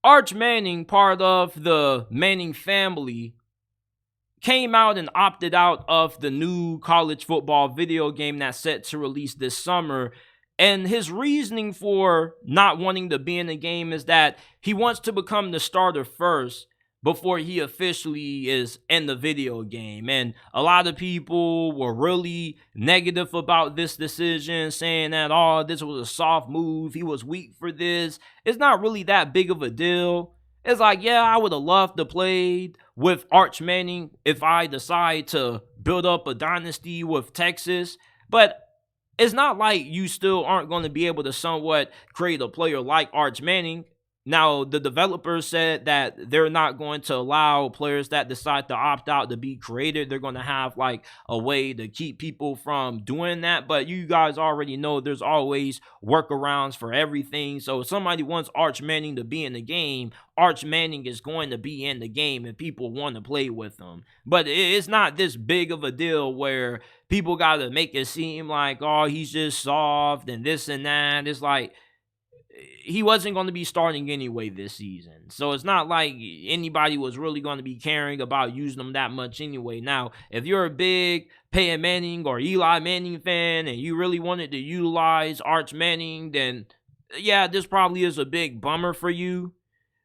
Arch Manning, part of the Manning family, came out and opted out of the new college football video game that's set to release this summer. And his reasoning for not wanting to be in the game is that he wants to become the starter first before he officially is in the video game. And a lot of people were really negative about this decision, saying that, oh, this was a soft move. He was weak for this. It's not really that big of a deal. It's like, yeah, I would have loved to play with Arch Manning if I decide to build up a dynasty with Texas. But it's not like you still aren't going to be able to somewhat create a player like Arch Manning. Now, the developers said that they're not going to allow players that decide to opt out to be created. They're going to have like a way to keep people from doing that. But you guys already know there's always workarounds for everything. So if somebody wants Arch Manning to be in the game, Arch Manning is going to be in the game and people want to play with him. But it's not this big of a deal where people got to make it seem like, oh, he's just soft and this and that. It's like, he wasn't going to be starting anyway this season. So it's not like anybody was really going to be caring about using him that much anyway. Now, if you're a big Peyton Manning or Eli Manning fan and you really wanted to utilize Arch Manning, then yeah, this probably is a big bummer for you.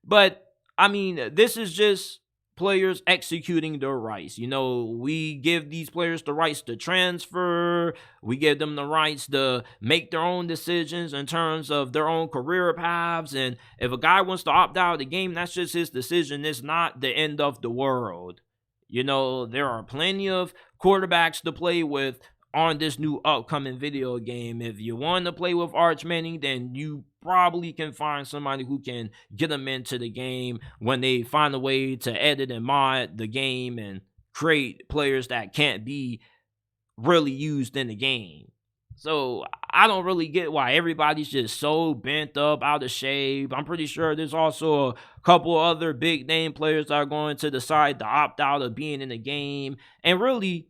But, I mean, this is just players executing their rights. You know, we give these players the rights to transfer. We give them the rights to make their own decisions in terms of their own career paths. And if a guy wants to opt out of the game, that's just his decision. It's not the end of the world. You know, there are plenty of quarterbacks to play with on this new upcoming video game. If you want to play with Arch Manning, then you probably can find somebody who can get them into the game when they find a way to edit and mod the game and create players that can't be really used in the game. So I don't really get why everybody's just so bent up, out of shape. I'm pretty sure there's also a couple other big name players that are going to decide to opt out of being in the game. And really,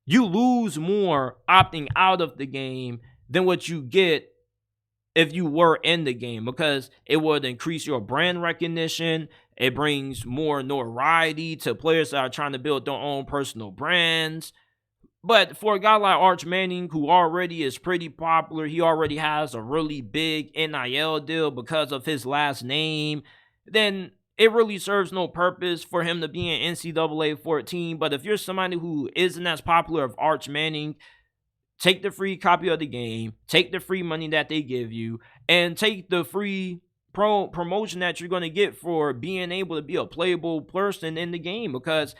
you lose more opting out of the game than what you get if you were in the game, because it would increase your brand recognition. It brings more notoriety to players that are trying to build their own personal brands. But for a guy like Arch Manning, who already is pretty popular, he already has a really big NIL deal because of his last name, then it really serves no purpose for him to be in NCAA 14. But if you're somebody who isn't as popular as Arch Manning, take the free copy of the game, take the free money that they give you, and take the free promotion that you're going to get for being able to be a playable person in the game. Because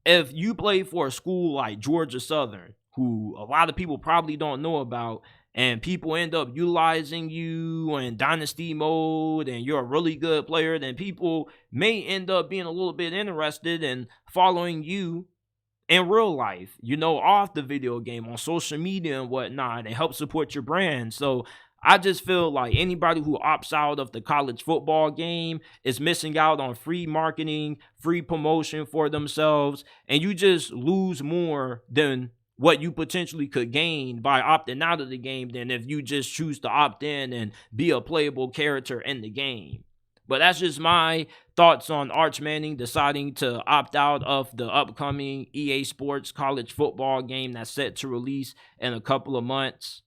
if you play for a school like Georgia Southern, who a lot of people probably don't know about, and people end up utilizing you in dynasty mode and you're a really good player, then people may end up being a little bit interested in following you in real life, you know, off the video game, on social media and whatnot, and help support your brand. So I just feel like anybody who opts out of the college football game is missing out on free marketing, free promotion for themselves, and you just lose more than what you potentially could gain by opting out of the game than if you just choose to opt in and be a playable character in the game. But that's just my thoughts on Arch Manning deciding to opt out of the upcoming EA Sports college football game that's set to release in a couple of months.